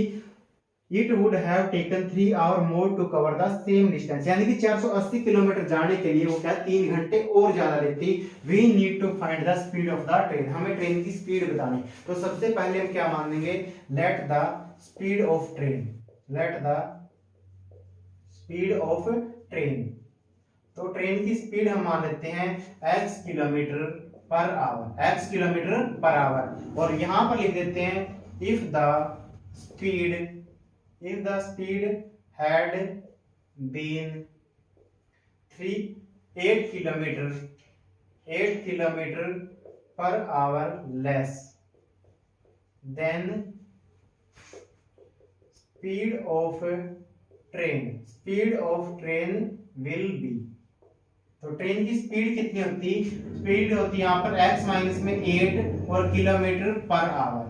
It would have taken 3 hours more to cover the same distance, यानी कि 480 किलोमीटर जाने के लिए वो क्या 3 घंटे और ज्यादा लेती। We need to find the speed of the train, हमें ट्रेन की स्पीड बतानी। तो सबसे पहले हम क्या मान लेंगे, let the speed of train, let the speed of train। तो ट्रेन की स्पीड हम मान लेते हैं x kilometre per our, x kilometre per our. और यहां पर लिख देते हैं if the speed had been 8 kilometer per hour less, then speed of train will be। तो ट्रेन की स्पीड कितनी होती, स्पीड होती है यहाँ पर x माइनस में 8 और kilometre per our,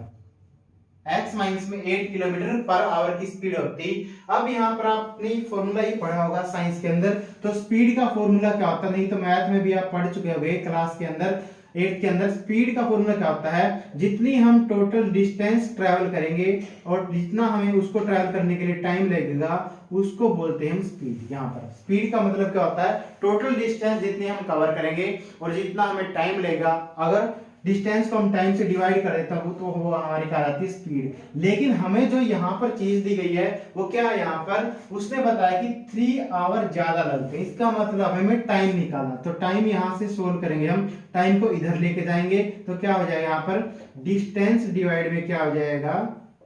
x minus में 8 किलोमीटर पर आवर की स्पीड होती। अब यहाँ पर आपने फॉर्मूला ही पढ़ा होगा साइंस के अंदर, तो स्पीड का फॉर्मूला क्या होता है, नहीं तो मैथ में भी आप पढ़ चुके होंगे क्लास के अंदर, 8 के अंदर। स्पीड का फॉर्मूला क्या होता है, जितनी हम टोटल डिस्टेंस ट्रेवल करेंगे और जितना हमें उसको ट्रेवल करने के लिए टाइम लगेगा उसको बोलते हैं हम स्पीड। यहाँ पर स्पीड का मतलब क्या होता है, टोटल डिस्टेंस जितनी हम कवर करेंगे और जितना हमें टाइम लगेगा, अगर डिस्टेंस को हम टाइम से डिवाइड कर देता हूं तो वो हमारी कहलाती है स्पीड। लेकिन हमें जो यहाँ पर चीज दी गई है वो क्या है, यहाँ पर उसने बताया कि 3 आवर ज्यादा लगते हैं, इसका मतलब हमें टाइम निकालना। तो टाइम यहाँ से सोल्व करेंगे, हम टाइम को इधर लेके जाएंगे तो क्या हो जाएगा, यहाँ पर डिस्टेंस डिवाइड में क्या हो जाएगा,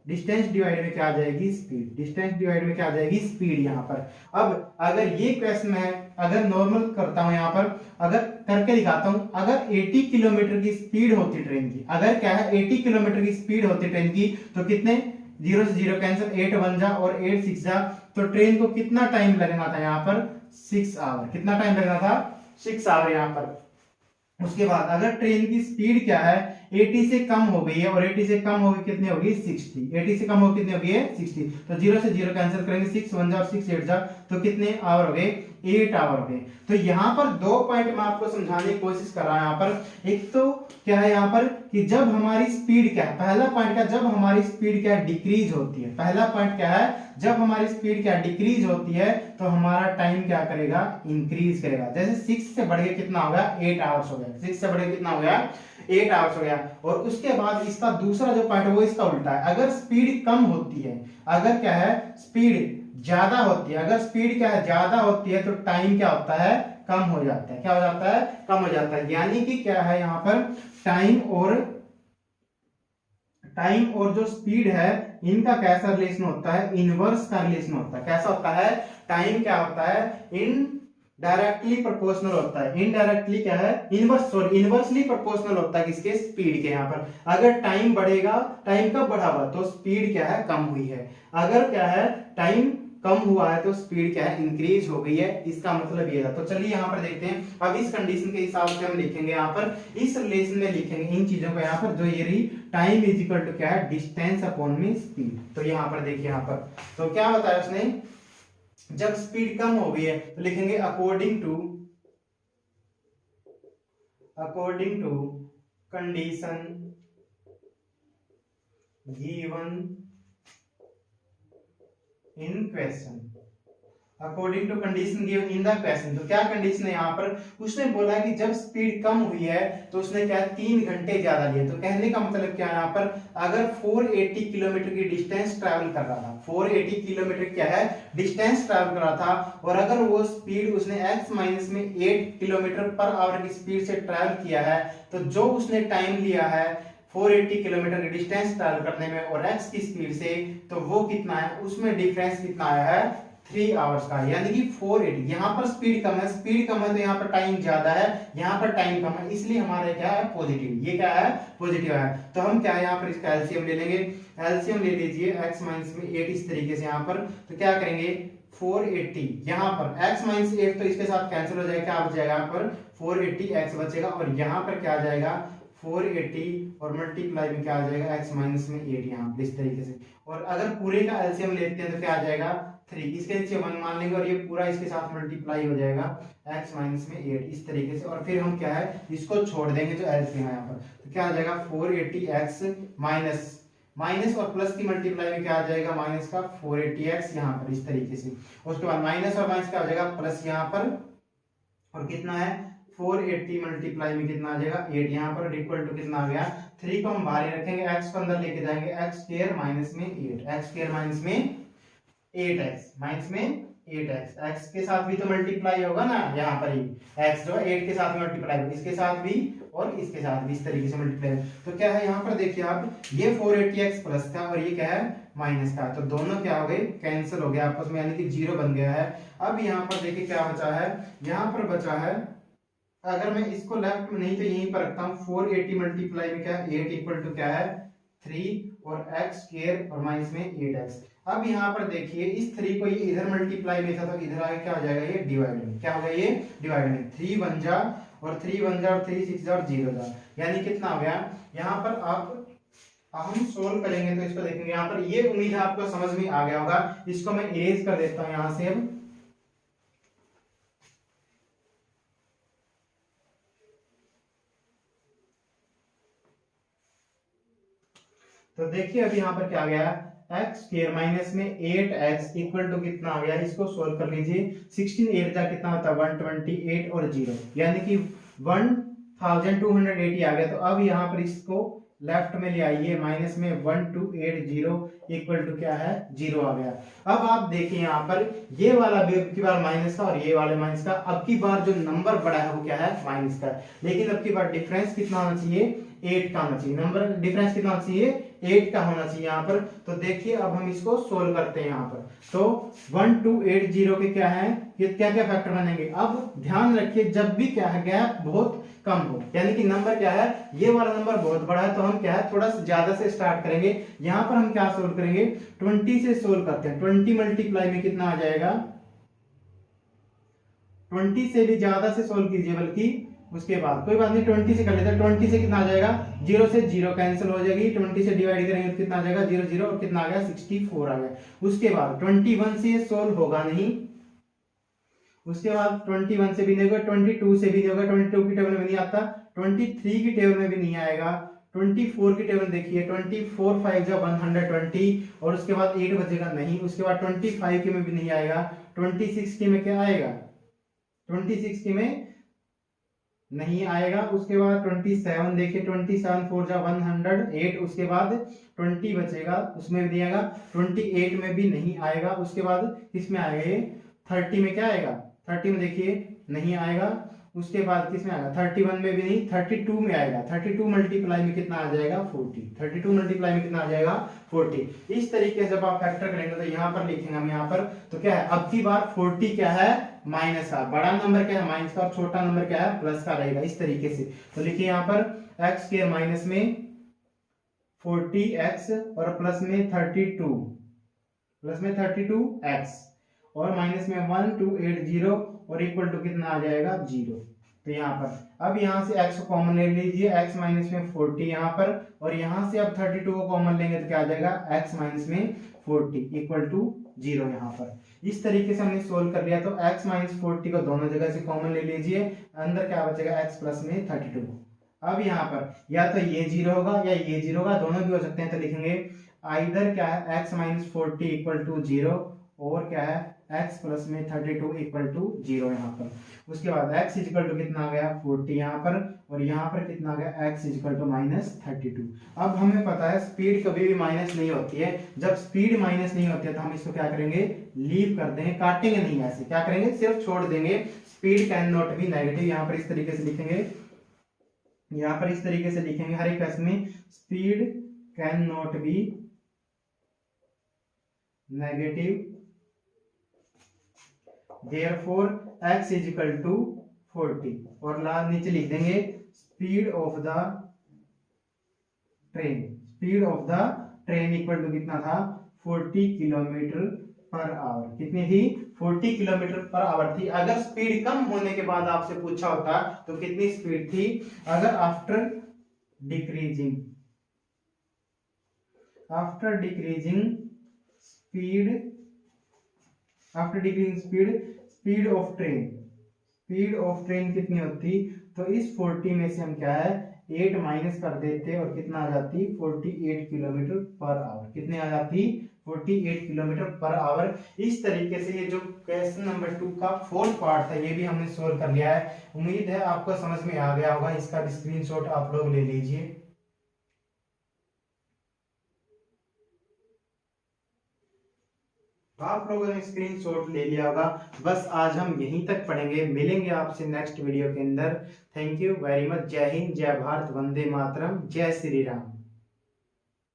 डिस्टेंस डिवाइड में क्या आ जाएगी, स्पीड। डिस्टेंस डिवाइड में क्या आ जाएगी, स्पीड। यहाँ पर अब अगर ये क्वेश्चन है, अगर नॉर्मल करता हूं यहाँ पर, अगर करके दिखाता हूं, अगर 80 किलोमीटर की स्पीड होती ट्रेन की, अगर क्या है 80 किलोमीटर की स्पीड होती ट्रेन की, तो कितने, 0 से 0 कैंसिल, 8 1 जा और 8 6 जा, तो ट्रेन को कितना टाइम लगना था यहाँ पर, 6 आवर। कितना टाइम लगना था, 6 आवर यहाँ पर। उसके बाद अगर ट्रेन की स्पीड क्या है, 80 से कम हो गई है, और 80 से कम हो गई कितनी होगी, 60। 80 से कम हो कितनी होगी, 60। तो 0 से 0 कैंसिल करेंगे, 6 1 जा और 6 8 जा, तो कितने आवर हो गए, 8 आवर हो गए। तो यहाँ पर 2 पॉइंट मैं आपको समझाने की कोशिश कर रहा हूं। यहाँ पर एक तो क्या है यहाँ पर कि जब हमारी स्पीड क्या है, पहला पॉइंट क्या, जब हमारी स्पीड क्या डिक्रीज होती है। पहला पॉइंट क्या है, जब हमारी स्पीड क्या डिक्रीज होती है तो हमारा टाइम क्या करेगा, इंक्रीज करेगा। जैसे 6 से बढ़ के कितना हो गया, 8 आवर्स हो गया। 6 से बढ़ के कितना हो गया, 8 आवर्स हो गया। और उसके बाद इसका दूसरा जो पॉइंट है वो इसका उल्टा है। अगर स्पीड कम होती है, अगर क्या है स्पीड ज्यादा होती है, अगर स्पीड क्या है ज्यादा होती है तो टाइम क्या होता है, कम हो जाता है। क्या हो जाता है, कम हो जाता है। यानी कि क्या है यहाँ पर टाइम और जो स्पीड है इनका कैसा रिलेशन होता है, इनवर्स का रिलेशन होता है। कैसा होता है, टाइम क्या होता है, डायरेक्टली प्रोपोर्शनल होता है। इनडायरेक्टली क्या है, इनवर्सली प्रोपोर्शनल होता है किसके, स्पीड के। यहाँ पर अगर टाइम बढ़ेगा, टाइम कब बढ़ा हुआ, तो स्पीड क्या है, कम हुई है। अगर क्या है टाइम कम हुआ है तो स्पीड क्या है, इंक्रीज हो गई है। इसका मतलब ये है। तो चलिए यहाँ पर देखते हैं। अब इस कंडीशन के हिसाब से हम लिखेंगे, यहाँ पर इस रिलेशन में लिखेंगे इन चीजों को। यहाँ पर जो ये रही, टाइम इज इक्वल टू क्या है, डिस्टेंस अपॉन में स्पीड। तो यहाँ पर देखिए, यहाँ पर तो क्या बताया उसने, जब स्पीड कम हो गई है तो लिखेंगे according to condition given in question, according to condition given in the question. तो क्या कंडीशन है यहाँ पर, उसने बोला कि जब स्पीड कम हुई है तो उसने क्या 3 घंटे ज्यादा लिए। तो कहने का मतलब क्या है यहाँ पर, अगर 480 किलोमीटर की डिस्टेंस ट्रैवल कर रहा था, 480 किलोमीटर क्या है डिस्टेंस ट्रैवल कर रहा था, और अगर वो स्पीड उसने x माइनस में 8 किलोमीटर पर आवर की स्पीड से ट्रैवल किया है, तो जो उसने टाइम लिया है 480 किलोमीटर की डिस्टेंस ट्रैवल करने में और x की स्पीड से, तो वो कितना है, उसमें डिफरेंस कितना आया है 3 आवर्स का, यानी कि 480। यहाँ पर स्पीड कम है, स्पीड कम है तो यहाँ पर टाइम ज्यादा है, यहाँ पर टाइम कम है, इसलिए हमारा क्या है पॉजिटिव, ये क्या है पॉजिटिव है। तो हम क्या है यहाँ पर इसका एलसीएम ले लेंगे, एलसीएम ले लीजिए x माइनस में 8 इस तरीके से यहाँ पर, तो क्या करेंगे 480 यहाँ पर x माइनस 8 तो इसके साथ कैंसिल हो जाएगा, क्या बच जाएगा यहाँ पर 480x बचेगा, और यहाँ पर क्या आ जाएगा 480 और मल्टीप्लाई में क्या आ जाएगा x माइनस में 8 यहाँ पर इस तरीके से। और अगर पूरे का एलसीएम लेते हैं तो क्या आ जाएगा 3, इसके नीचे 1 मान लेंगे और ये पूरा इसके साथ मल्टीप्लाई हो जाएगा x माइनस में 8 इस तरीके से, और फिर हम क्या है इसको छोड़ देंगे जो एलसीएम है यहाँ पर, तो क्या आ जाएगा 480x माइनस माइनस और प्लस की मल्टीप्लाई में क्या आ जाएगा माइनस का 480x यहाँ पर इस तरीके से, उसके बाद माइनस और माइनस क्या हो जाएगा प्लस यहाँ पर, और कितना है 480 मल्टीप्लाई में कितना आ जाएगा 8 यहाँ पर, इक्वल टू कितना आ गया 3 को हम बाहर ही रखेंगे, x को अंदर लेके जाएंगे, x स्क्वायर माइनस में 8, x स्क्वायर माइनस में 8x माइनस में 8x, x के साथ भी तो मल्टीप्लाई होगा ना यहाँ पर ही, x जो 8 के साथ मल्टीप्लाई होगा, इसके साथ भी और इसके साथ भी इस तरीके से मल्टीप्लाई। तो क्या है यहाँ पर देखिए आप, ये 480x प्लस था और ये क्या है माइनस का, तो दोनों क्या हो गए कैंसिल हो गया आपस में, यानी कि 0 बन गया है। अब यहाँ पर देखिए क्या बचा है, यहाँ पर बचा है, अगर मैं इसको लेफ्ट में नहीं तो यहीं पर रखता हूँ, 480 मल्टीप्लाई में क्या 8 इक्वल टू क्या है 3 और x स्क्वायर और माइनस में 8x। अब यहाँ पर देखिए इस 3 को ये इधर मल्टीप्लाई में था तो इधर आगे क्या हो जाएगा ये डिवाइड में, क्या होगा ये डिवाइड में, 3 बन जा और 3 बन जा और 3 6 जा और 0 जा, यानी कितना हो गया यहाँ पर। आप हम सोल्व करेंगे तो इसको देखेंगे यहाँ पर, ये उम्मीद है आपको समझ में आ गया होगा। इसको मैं इरेज कर देता हूँ यहाँ से। अब तो देखिए अभी यहाँ पर क्या आ गया, x स्क्वायर माइनस में 8x इक्वल टू कितना आ गया, इसको सोल्व कर लीजिए, 16 8 जा कितना होता है 128 और 0, यानी कि 1280 आ गया। तो अब यहाँ पर इसको लेफ्ट में ले आइए, माइनस में 1280 इक्वल टू क्या है 0 आ गया। अब आप देखिए यहाँ पर ये वाला भी अब की बार माइनस का और ये वाले माइनस का, अब की बार जो नंबर बड़ा है वो क्या है माइनस का, लेकिन अब की बार डिफरेंस कितना होना चाहिए 8 का होना चाहिए, नंबर डिफरेंस कितना होना चाहिए 8 का होना चाहिए यहाँ पर। तो देखिए अब हम इसको सोल्व करते हैं यहाँ पर, तो 1280 के क्या है, ये क्या क्या फैक्टर बनेंगे। अब ध्यान रखिए जब भी क्या है गैप बहुत कम हो, यानी कि नंबर क्या है ये वाला नंबर बहुत बड़ा है, तो हम क्या है थोड़ा सा ज्यादा से स्टार्ट करेंगे। यहाँ पर हम क्या सोल्व करेंगे 20 से सोल्व करते हैं, 20 मल्टीप्लाई में कितना आ जाएगा, 20 से भी ज्यादा से सोल्व कीजिए, बल्कि उसके बाद कोई बात नहीं 20 से कर लेते हैं, 20 से कितना आ जाएगा 0 से 0 कैंसिल हो जाएगी, 20 से डिवाइड करेंगे तो कितना आ जाएगा 0 0 और कितना आ गया 64 आ गया। उसके बाद 21 से सोल्व होगा नहीं, उसके बाद 21 से भी नहीं होगा, 22 से भी नहीं होगा, 22 की टेबल में नहीं आता, 23 की टेबल में भी नहीं आएगा, 24 की टेबल देखिए 24 5 जा 120 और उसके बाद 8 बचेगा नहीं, उसके बाद 25 के में भी नहीं आएगा, 26 के में क्या आएगा 26 के में नहीं आएगा, उसके बाद 27 देखिए 27 4 जा 108, उसके बाद 20 बचेगा उसमें भी नहीं आएगा, 28 में भी नहीं आएगा, उसके बाद किसमें आएगा ये 30 में क्या आएगा 30 में देखिए नहीं आएगा, उसके बाद किसमें आएगा 31 में भी नहीं, 32 में आएगा, 32 मल्टीप्लाई में कितना आ जाएगा 40, 32 मल्टीप्लाई में कितना आ जाएगा 40। इस तरीके से जब आप फैक्टर करेंगे तो यहाँ पर लिखेंगे हम यहाँ पर, तो क्या है अब की बार 40 क्या है माइनस का, बड़ा नंबर क्या है माइनस का और छोटा नंबर क्या है प्लस का रहेगा इस तरीके से। तो लिखिए यहाँ पर x के माइनस में 40x और प्लस में 32x और माइनस में 1280 और इक्वल टू कितना आ जाएगा 0। तो यहाँ पर अब यहाँ से x को कॉमन ले लीजिए, x माइनस में 40 यहाँ पर, और यहाँ से अब 32 को कॉमन लेंगे तो क्या आ जाएगा x माइनस में 40 इक्वल टू 0 यहाँ पर। इस तरीके से हमने सोल्व कर लिया। तो x माइनस 40 को दोनों जगह से कॉमन ले लीजिए, अंदर क्या बचेगा x प्लस में 32। अब यहाँ पर या तो ये 0 होगा या ये 0 होगा, दोनों भी हो सकते हैं, तो लिखेंगे आइदर क्या है x माइनस 40 इक्वल टू 0 और क्या है x प्लस में 32 इक्वल टू 0 यहाँ पर। उसके बाद x इक्वल टू कितना आ गया 40 यहाँ पर, और यहाँ पर कितना आ गया x इक्वल टू -32। अब हमें पता है स्पीड कभी भी माइनस नहीं होती है, जब स्पीड माइनस नहीं होती है तो हम इसको क्या करेंगे लीव कर देंगे, काटेंगे नहीं, ऐसे क्या करेंगे सिर्फ छोड़ देंगे। Speed can not be negative, यहाँ पर इस तरीके से लिखेंगे, यहाँ पर इस तरीके से लिखेंगे हर एक केस में, speed can not be negative, therefore x is equal to 40, और नीचे लिख देंगे speed of the train, speed of the train equal to कितना था 40 किलोमीटर पर आवर। कितनी थी 40 किलोमीटर पर आवर थी। अगर स्पीड कम होने के बाद आपसे पूछा होता तो कितनी स्पीड थी, अगर after decreasing speed speed of train कितनी होती, तो इस 40 में से हम क्या है 8 माइनस कर देते और कितना आ जाती 48 किलोमीटर पर आवर। कितने आ जाती 48 किलोमीटर पर आवर। इस तरीके से ये जो क्वेश्चन नंबर 2 का फोर्थ पार्ट था ये भी हमने सोल्व कर लिया है। उम्मीद है आपको समझ में आ गया होगा। इसका भी स्क्रीनशॉट आप लोग ले लीजिए। आप लोगों ने स्क्रीनशॉट ले लिया होगा। बस आज हम यहीं तक पढ़ेंगे, मिलेंगे आपसे नेक्स्ट वीडियो के अंदर। Thank you very much. जय हिंद, जय भारत, वंदे मातरम, जय श्री राम।